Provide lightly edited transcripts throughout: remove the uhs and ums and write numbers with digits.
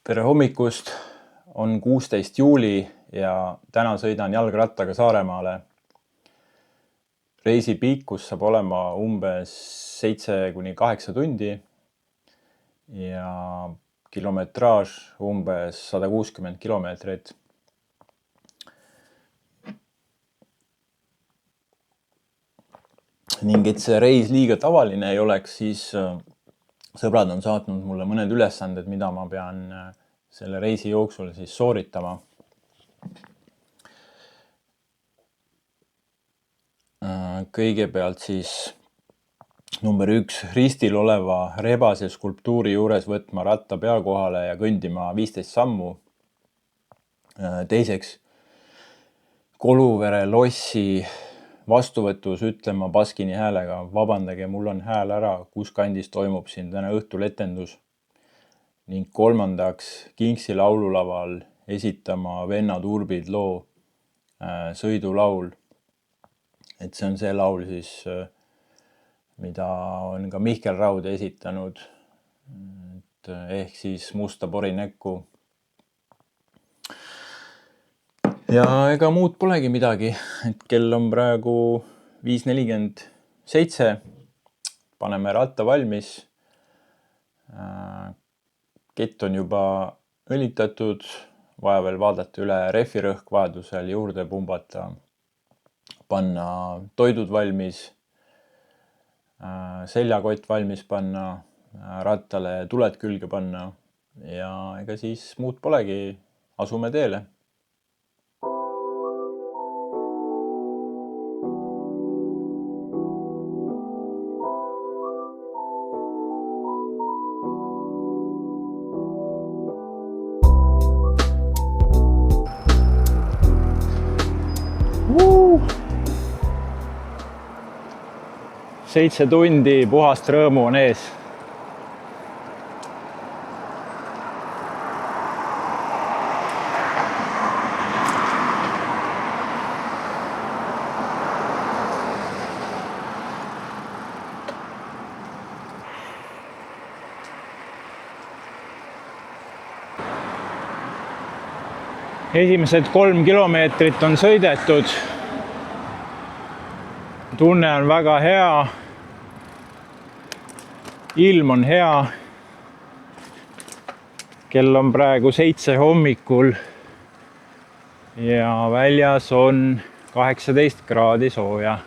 Tere hommikust, on 16. juuli ja täna sõidan jalgrattaga Saaremaale. Reisi pikkus saab olema umbes 7–8 tundi ja kilometraaž umbes 160 kilomeetrit. Ning et see reis liiga tavaline ei oleks, siis sõbrad on saatnud mulle mõned ülesanded, mida ma pean selle reisi jooksul siis sooritama. Kõigepealt siis number 1, ristil oleva rebase skulptuuri juures võtma ratta pea kohale ja kõndima 15 sammu. Teiseks, Koluvere lossi vastuvõtus ütlema baskini häälega: vabandage, mul on hääl ära, kus kandis toimub siin täna õhtul etendus. Ning kolmandaks, Kingsi laululaval esitama Vennad Urbid loo Sõidulaul. Et see on see laul siis, mida on ka Mihkel Raud esitanud, ehk siis Musta porinäkku. Ja ega muud polegi midagi, et kell on praegu 5:47, paneme ratta valmis. Kett on juba õlitatud, vaja veel vaadata üle rehvirõhk, vajadusel juurde pumbata, panna toidud valmis, seljakott valmis panna, rattale tuled külge panna ja ega siis muud polegi, asume teele. Seitse tundi puhast rõõmu on ees. Esimesed 3 kilomeetrit on sõidetud. Tunne on väga hea. Ilm on hea. Kell on praegu 7 hommikul ja väljas on 18 kraadi sooja.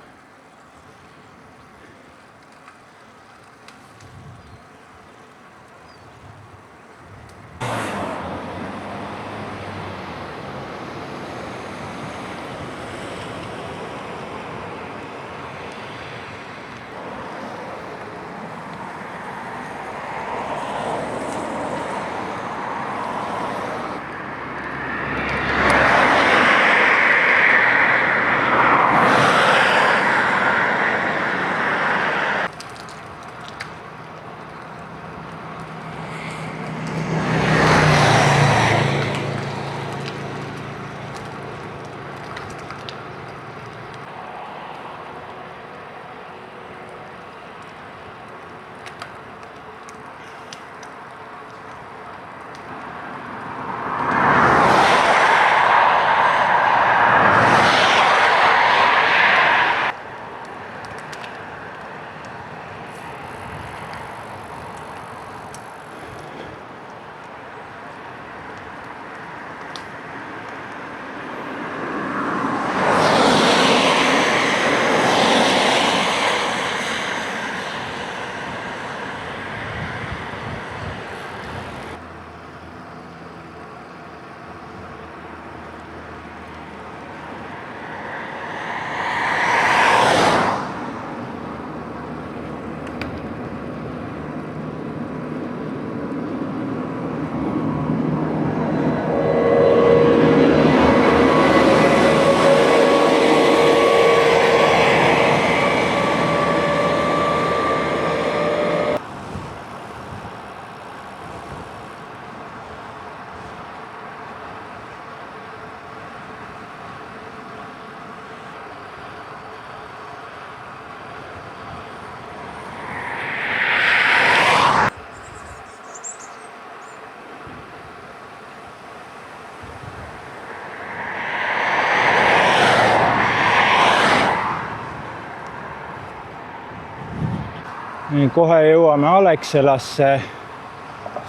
Nii, kohe jõuame Alexelasse.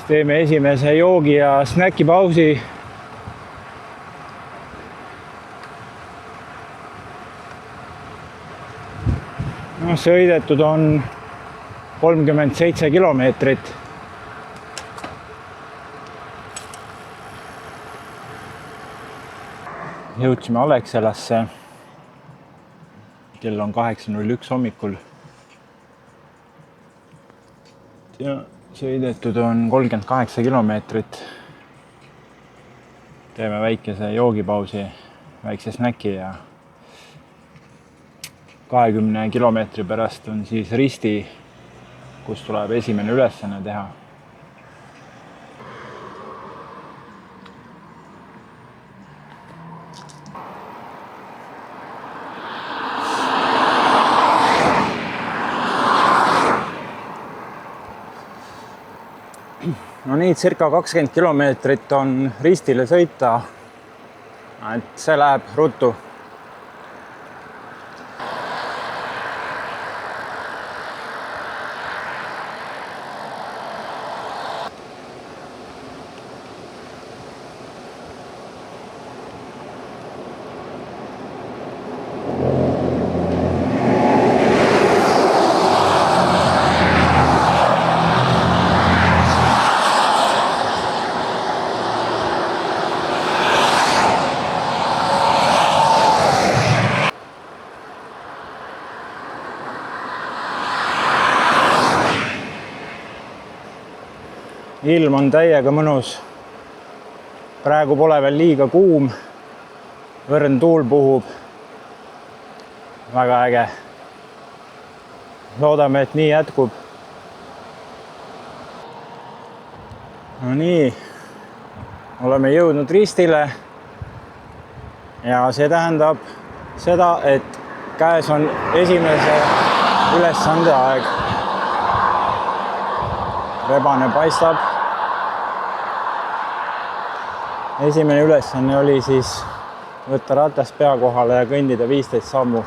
Teeme esimese joogi ja snäkipausi. No, sõidetud on 37 kilomeetrit. Jõudsime Alexelasse. Kell on 8:01 hommikul. Ja sõidetud on 38 kilomeetrit. Teeme väikese joogipausi, väikse snäki ja 20 kilomeetri pärast on siis risti, kus tuleb esimene ülesanne teha. No nii, circa 20 kilomeetrit on ristile sõita. Et see läheb ruttu. Ilm on täiega mõnus. Praegu pole veel liiga kuum. Õrn tuul puhub. Väga äge. Loodame, et nii jätkub. No nii. Oleme jõudnud ristile. Ja see tähendab seda, et käes on esimese ülesande aeg. Rebane paistab. Esimene ülesanne oli siis võtta ratas pea kohale ja kõndida 15 sammu.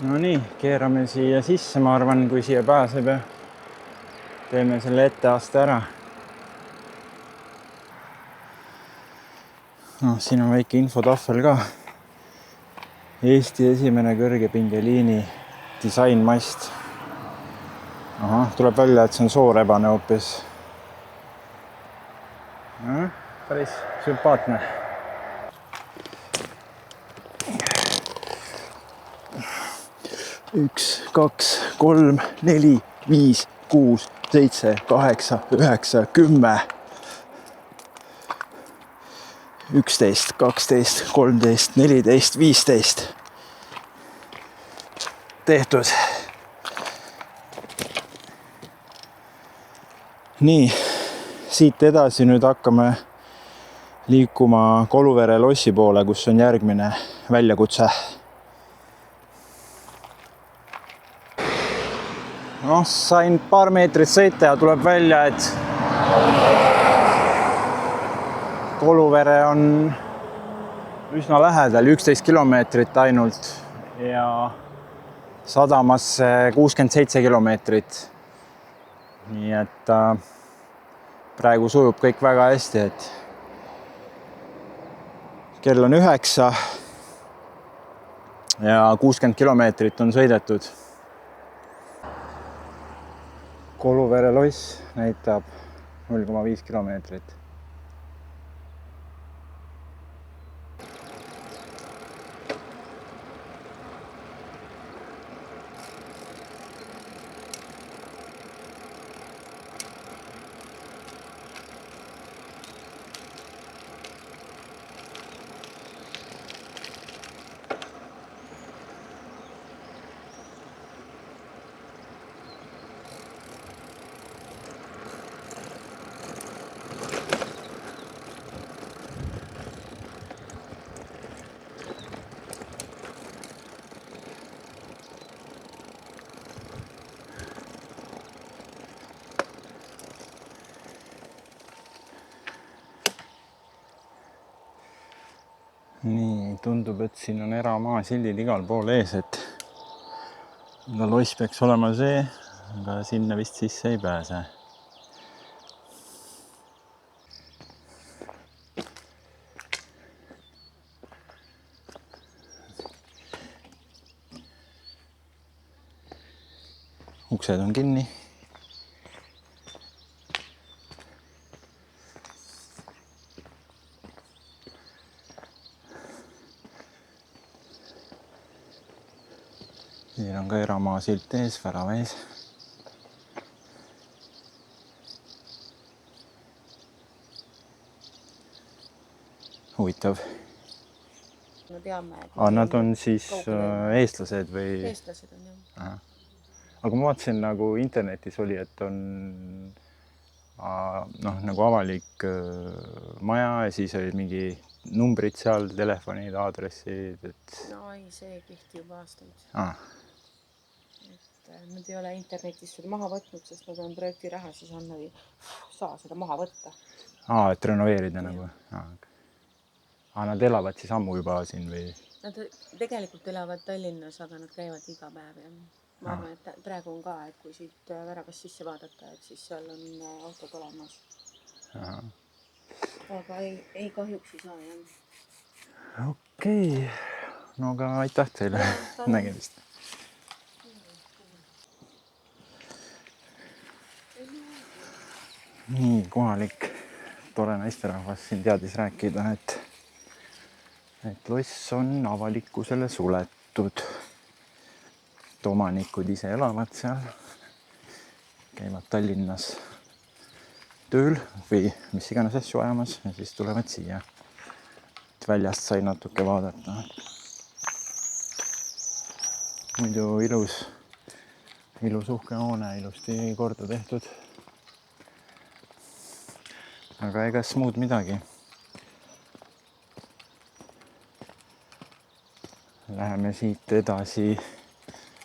No nii, keerame siia sisse, ma arvan, kui siia pääseb ja teeme selle etteaste ära. No, siin on väike infotahvel ka. Eesti esimene kõrgepingeliini disainmast. Aha, tuleb välja, et see on soorebane hoopis. Päris sümpaatne. 1, 2, 3, 4, 5, 6, 7, 8, 9, 10. 11, 12, 13, 14, 15. Tehtud. Nii, siit edasi nüüd hakkame liikuma Koluvere lossi poole, kus on järgmine väljakutse. No, sain paar meetrit sõita ja tuleb välja, et Koluvere on üsna lähedal, 11 kilomeetrit ainult ja sadamasse 67 kilomeetrit. Nii et praegu sujub kõik väga hästi, et kell on 9 ja 60 kilomeetrit on sõidetud. Koluvere loss näitab 0,5 kilomeetrit. Nii, tundub, et siin on eramaa sildid igal pool ees, et loss peaks olema see, aga sinna vist sisse ei pääse. Uksed on kinni. Siin on ka eramaa silt ees, värava ees. Huvitav. Me teame, et nad on siis eestlased või? Eestlased on jah. Aha. Aga ma vaatasin nagu internetis oli, et on nagu avalik maja ja siis olid mingi numbrid seal, telefonid, aadressid, et... No ei, see kehti juba aastaid. Et nad ei ole internetis seda maha võtnud, sest nad on projekti raha, siis on nad ei saa seda maha võtta. Et renoveerida nagu? Nad elavad siis ammu juba siin või? Nad tegelikult elavad Tallinnas, aga nad käivad iga päev ja ma arvan, et praegu on ka, et kui siit väravast sisse vaadata, et siis seal on autod olemas. Aga ei kahjuks ei saa jah. Okei. No aga aitäh teile nägemist. Nii, kohalik tore naisterahvas siin teadis rääkida, et loss on avalikkusele suletud. Omanikud ise elavad seal, käivad Tallinnas tööl või mis iganes asju ajamas ja siis tulevad siia. Et väljast sai natuke vaadata. Muidu ilus uhke hoone, ilusti korda tehtud. Aga egas muud midagi. Läheme siit edasi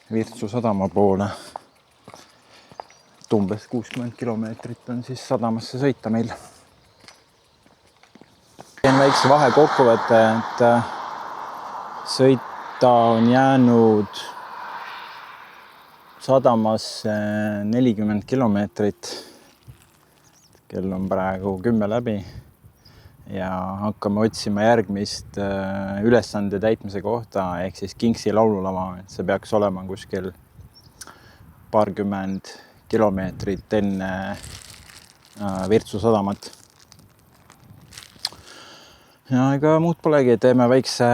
Virtsu sadama poole. Umbes 60 kilomeetrit on siis sadamasse sõita meil. Teen väikse vahe kokkuvõtte, et sõita on jäänud sadamasse 40 kilomeetrit. Kell on praegu 10 läbi ja hakkame otsima järgmist ülesande täitmise kohta ehk siis Kingsi laululava. See peaks olema kuskil paarkümmend kilomeetrit enne Virtsu sadamat. Ja ega muud polegi, teeme väikse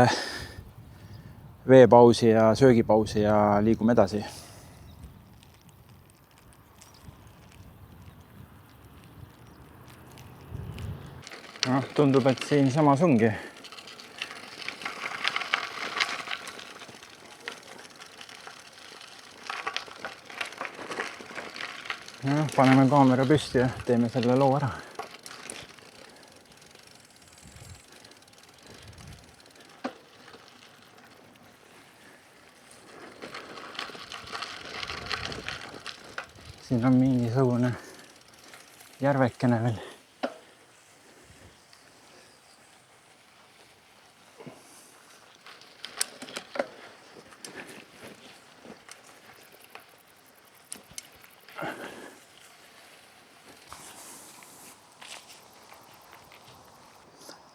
veepausi ja söögipausi ja liigume edasi. Tundub, et siin samas ongi. Paneme kaamera püsti ja teeme selle loo ära. Siin on mingisugune järvekene veel.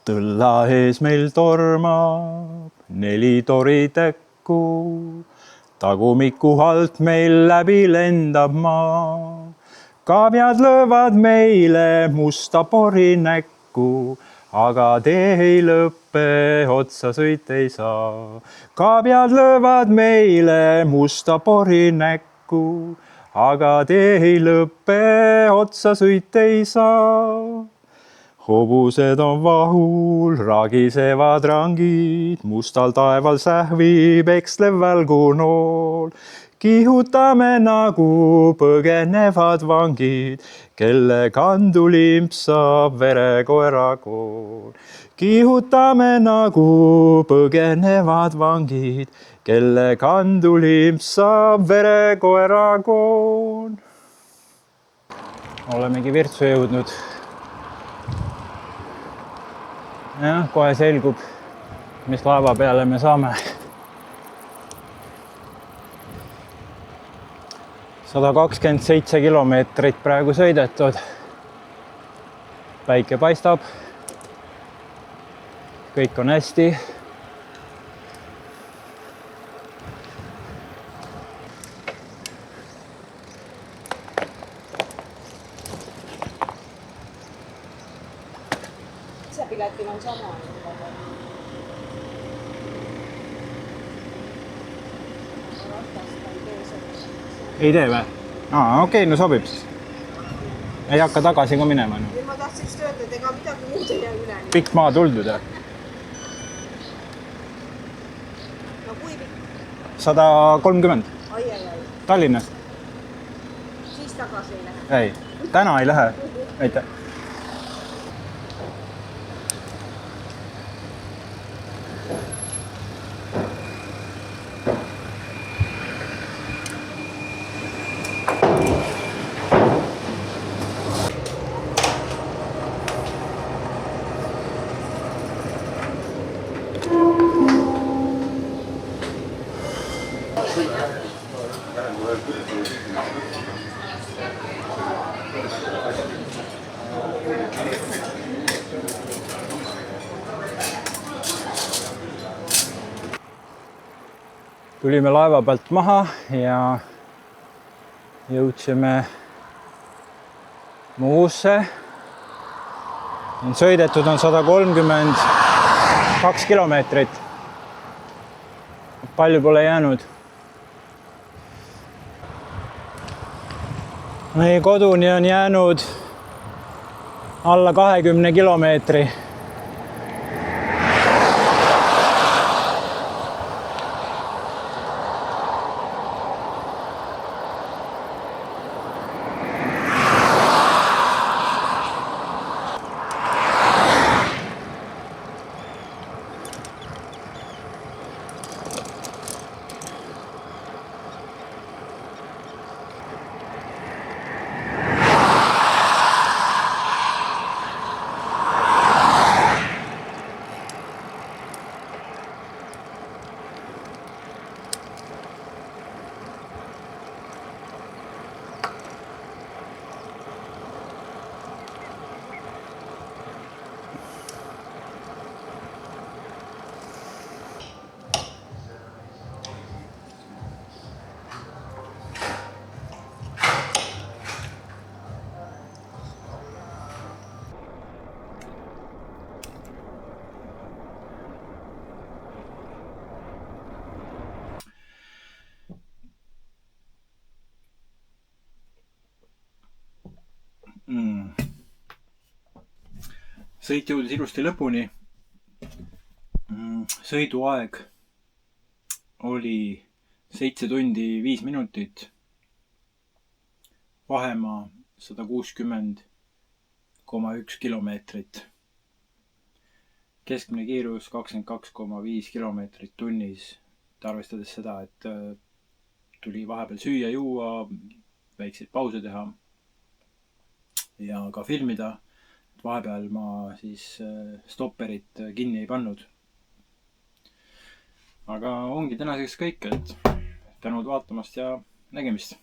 Tõlla ees meil tormab 4 toritäkku, tagumiku alt meil läbi lendab maa. Kaabjad löövad meile musta pori näkku, aga tee ei lõppe, otsa sõit ei saa. Kaabjad löövad meile musta pori näkku, aga tee ei lõppe, otsa sõit ei saa. Hobused on vahul, ragisevad rangid, mustal taeval sähvib ekslev välgunool. Kihutame nagu põgenevad vangid, kelle kandu limpsab verekoera kool. Kihutame nagu põgenevad vangid, kelle kandu limpsab verekoera kool. Olemegi Virtsu jõudnud. Jah, kohe selgub, mis laeva peale me saame. 127 kilomeetrit praegu sõidetud. Päike paistab. Kõik on hästi. Piletil on sama. Ei tee või? Okei, no sobib siis. Ei hakka tagasi ka minema. No. Ma tahtsin just öelda, et ega midagi muud ei jää üle. Pikk maa tuldud, jah? No kui pikk? 130. Ai. Tallinnast. Siis tagasi ei lähe? Ei, täna ei lähe. Aitäh. Tulime laeva pealt maha ja jõudsime Muusse. Sõidetud on 132 kilomeetrit. Palju pole jäänud. Meie koduni on jäänud alla 20 kilomeetri. Sõit jõudis ilusti lõpuni. Sõiduaeg oli 7 tundi 5 minutit. Vahemaa 160,1 kilomeetrit. Keskmine kiirus 22,5 kilomeetrit tunnis. Arvestades seda, et tuli vahepeal süüa, juua, väikseid pause teha ja ka filmida. Vahepeal ma siis stopperit kinni ei pannud. Aga ongi tänaseks kõik, et tänud vaatamast ja nägemist.